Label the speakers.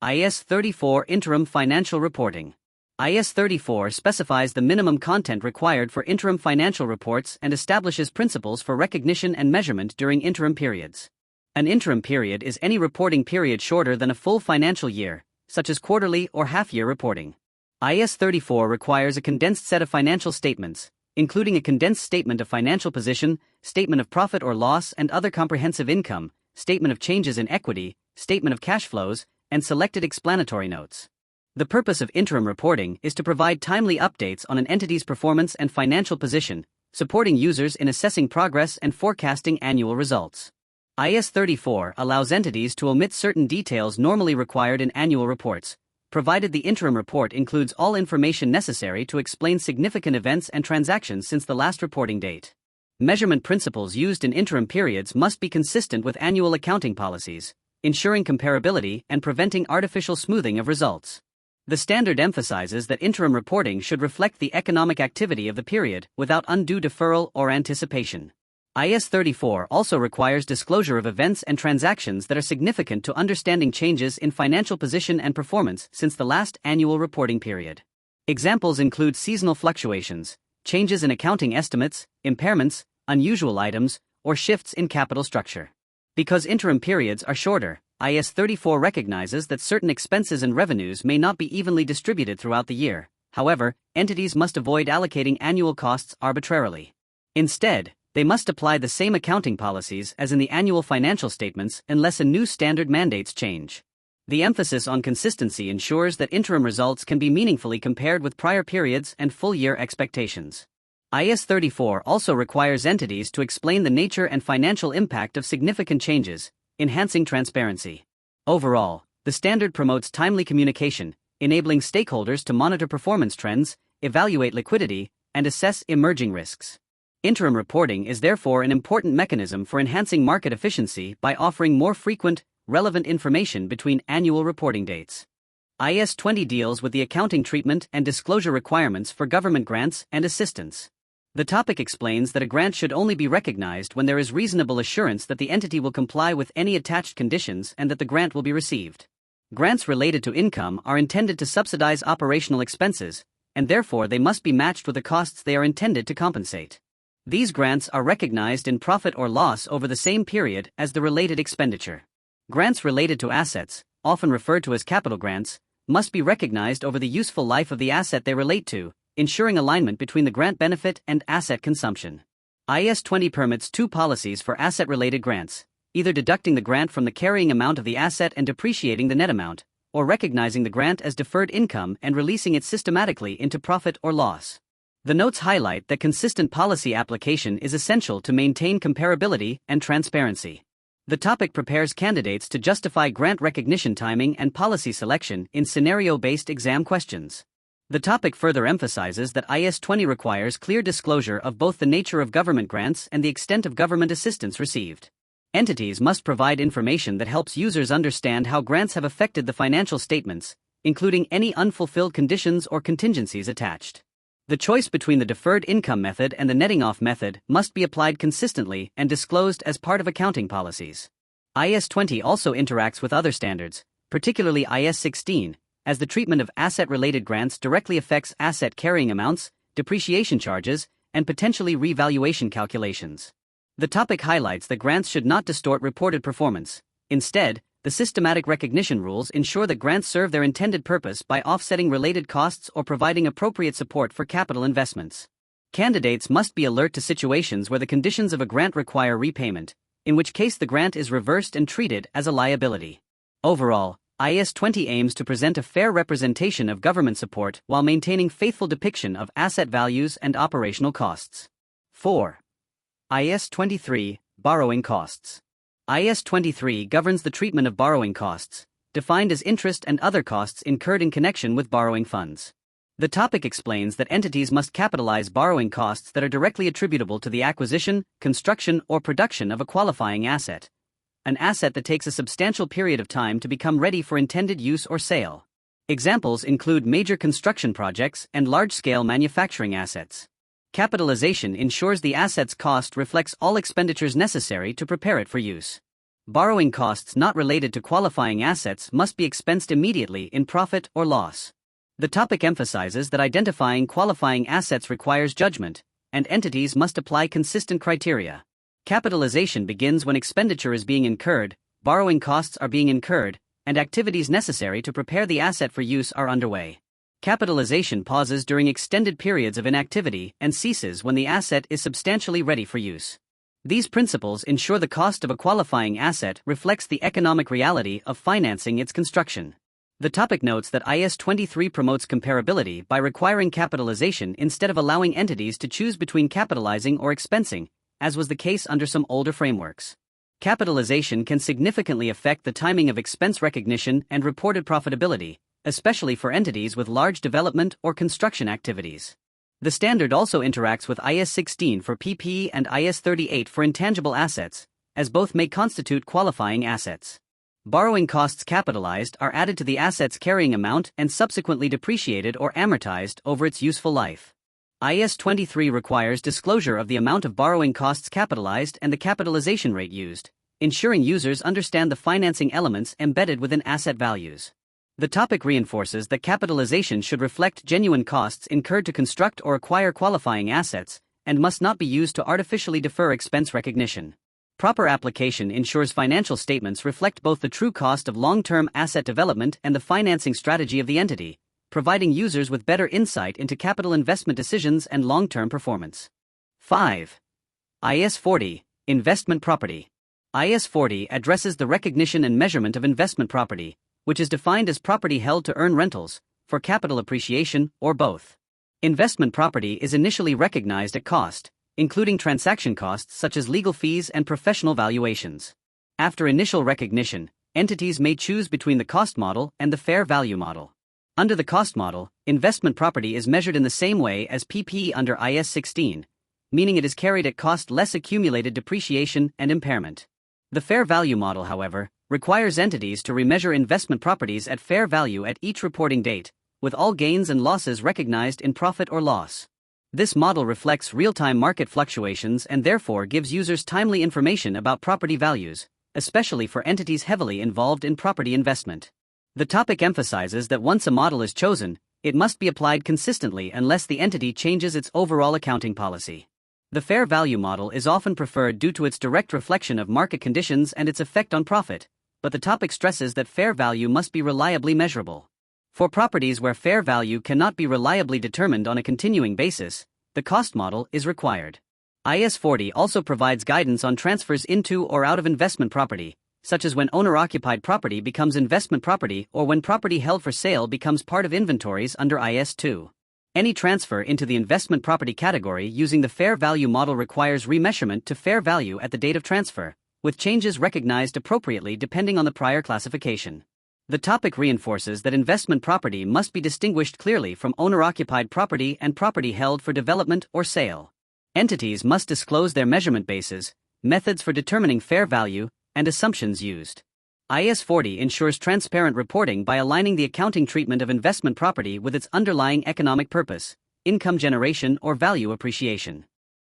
Speaker 1: IAS 34 Interim Financial Reporting. IAS 34 specifies the minimum content required for interim financial reports and establishes principles for recognition and measurement during interim periods. An interim period is any reporting period shorter than a full financial year, such as quarterly or half-year reporting. IAS 34 requires a condensed set of financial statements, including a condensed statement of financial position, statement of profit or loss and other comprehensive income, statement of changes in equity, statement of cash flows, and selected explanatory notes. The purpose of interim reporting is to provide timely updates on an entity's performance and financial position, supporting users in assessing progress and forecasting annual results. IAS 34 allows entities to omit certain details normally required in annual reports, provided the interim report includes all information necessary to explain significant events and transactions since the last reporting date. Measurement principles used in interim periods must be consistent with annual accounting policies, ensuring comparability and preventing artificial smoothing of results. The standard emphasizes that interim reporting should reflect the economic activity of the period without undue deferral or anticipation. IAS 34 also requires disclosure of events and transactions that are significant to understanding changes in financial position and performance since the last annual reporting period. Examples include seasonal fluctuations, changes in accounting estimates, impairments, unusual items, or shifts in capital structure. Because interim periods are shorter, IAS 34 recognizes that certain expenses and revenues may not be evenly distributed throughout the year. However, entities must avoid allocating annual costs arbitrarily. Instead, they must apply the same accounting policies as in the annual financial statements unless a new standard mandates change. The emphasis on consistency ensures that interim results can be meaningfully compared with prior periods and full-year expectations. IAS 34 also requires entities to explain the nature and financial impact of significant changes, enhancing transparency. Overall, the standard promotes timely communication, enabling stakeholders to monitor performance trends, evaluate liquidity, and assess emerging risks. Interim reporting is therefore an important mechanism for enhancing market efficiency by offering more frequent, relevant information between annual reporting dates. IAS 20 deals with the accounting treatment and disclosure requirements for government grants and assistance. The topic explains that a grant should only be recognized when there is reasonable assurance that the entity will comply with any attached conditions and that the grant will be received. Grants related to income are intended to subsidize operational expenses, and therefore they must be matched with the costs they are intended to compensate. These grants are recognized in profit or loss over the same period as the related expenditure. Grants related to assets, often referred to as capital grants, must be recognized over the useful life of the asset they relate to, ensuring alignment between the grant benefit and asset consumption. IAS 20 permits two policies for asset-related grants, either deducting the grant from the carrying amount of the asset and depreciating the net amount, or recognizing the grant as deferred income and releasing it systematically into profit or loss. The notes highlight that consistent policy application is essential to maintain comparability and transparency. The topic prepares candidates to justify grant recognition timing and policy selection in scenario-based exam questions. The topic further emphasizes that IAS 20 requires clear disclosure of both the nature of government grants and the extent of government assistance received. Entities must provide information that helps users understand how grants have affected the financial statements, including any unfulfilled conditions or contingencies attached. The choice between the deferred income method and the netting off method must be applied consistently and disclosed as part of accounting policies. IAS 20 also interacts with other standards, particularly IAS 16, as the treatment of asset-related grants directly affects asset carrying amounts, depreciation charges, and potentially revaluation calculations. The topic highlights that grants should not distort reported performance. Instead, the systematic recognition rules ensure that grants serve their intended purpose by offsetting related costs or providing appropriate support for capital investments. Candidates must be alert to situations where the conditions of a grant require repayment, in which case the grant is reversed and treated as a liability. Overall, IAS 20 aims to present a fair representation of government support while maintaining faithful depiction of asset values and operational costs. 4. IAS 23, Borrowing Costs. IAS 23 governs the treatment of borrowing costs, defined as interest and other costs incurred in connection with borrowing funds. The topic explains that entities must capitalize borrowing costs that are directly attributable to the acquisition, construction, or production of a qualifying asset, an asset that takes a substantial period of time to become ready for intended use or sale. Examples include major construction projects and large-scale manufacturing assets. Capitalization ensures the asset's cost reflects all expenditures necessary to prepare it for use. Borrowing costs not related to qualifying assets must be expensed immediately in profit or loss. The topic emphasizes that identifying qualifying assets requires judgment, and entities must apply consistent criteria. Capitalization begins when expenditure is being incurred, borrowing costs are being incurred, and activities necessary to prepare the asset for use are underway. Capitalization pauses during extended periods of inactivity and ceases when the asset is substantially ready for use. These principles ensure the cost of a qualifying asset reflects the economic reality of financing its construction. The topic notes that IAS 23 promotes comparability by requiring capitalization instead of allowing entities to choose between capitalizing or expensing, as was the case under some older frameworks. Capitalization can significantly affect the timing of expense recognition and reported profitability, especially for entities with large development or construction activities. The standard also interacts with IAS 16 for PPE and IAS 38 for intangible assets, as both may constitute qualifying assets. Borrowing costs capitalized are added to the asset's carrying amount and subsequently depreciated or amortized over its useful life. IAS 23 requires disclosure of the amount of borrowing costs capitalized and the capitalization rate used, ensuring users understand the financing elements embedded within asset values. The topic reinforces that capitalization should reflect genuine costs incurred to construct or acquire qualifying assets, and must not be used to artificially defer expense recognition. Proper application ensures financial statements reflect both the true cost of long-term asset development and the financing strategy of the entity, providing users with better insight into capital investment decisions and long-term performance. 5. IAS 40, Investment Property. IAS 40 addresses the recognition and measurement of investment property, which is defined as property held to earn rentals, for capital appreciation, or both. Investment property is initially recognized at cost, including transaction costs such as legal fees and professional valuations. After initial recognition, entities may choose between the cost model and the fair value model. Under the cost model, investment property is measured in the same way as PPE under IAS 16, meaning it is carried at cost less accumulated depreciation and impairment. The fair value model, however, requires entities to remeasure investment properties at fair value at each reporting date, with all gains and losses recognized in profit or loss. This model reflects real-time market fluctuations and therefore gives users timely information about property values, especially for entities heavily involved in property investment. The topic emphasizes that once a model is chosen, it must be applied consistently unless the entity changes its overall accounting policy. The fair value model is often preferred due to its direct reflection of market conditions and its effect on profit, but the topic stresses that fair value must be reliably measurable. For properties where fair value cannot be reliably determined on a continuing basis, the cost model is required. IAS 40 also provides guidance on transfers into or out of investment property, such as when owner-occupied property becomes investment property or when property held for sale becomes part of inventories under IAS 2. Any transfer into the investment property category using the fair value model requires remeasurement to fair value at the date of transfer, with changes recognized appropriately depending on the prior classification. The topic reinforces that investment property must be distinguished clearly from owner-occupied property and property held for development or sale. Entities must disclose their measurement bases, methods for determining fair value, and assumptions used. IAS 40 ensures transparent reporting by aligning the accounting treatment of investment property with its underlying economic purpose, income generation or value appreciation.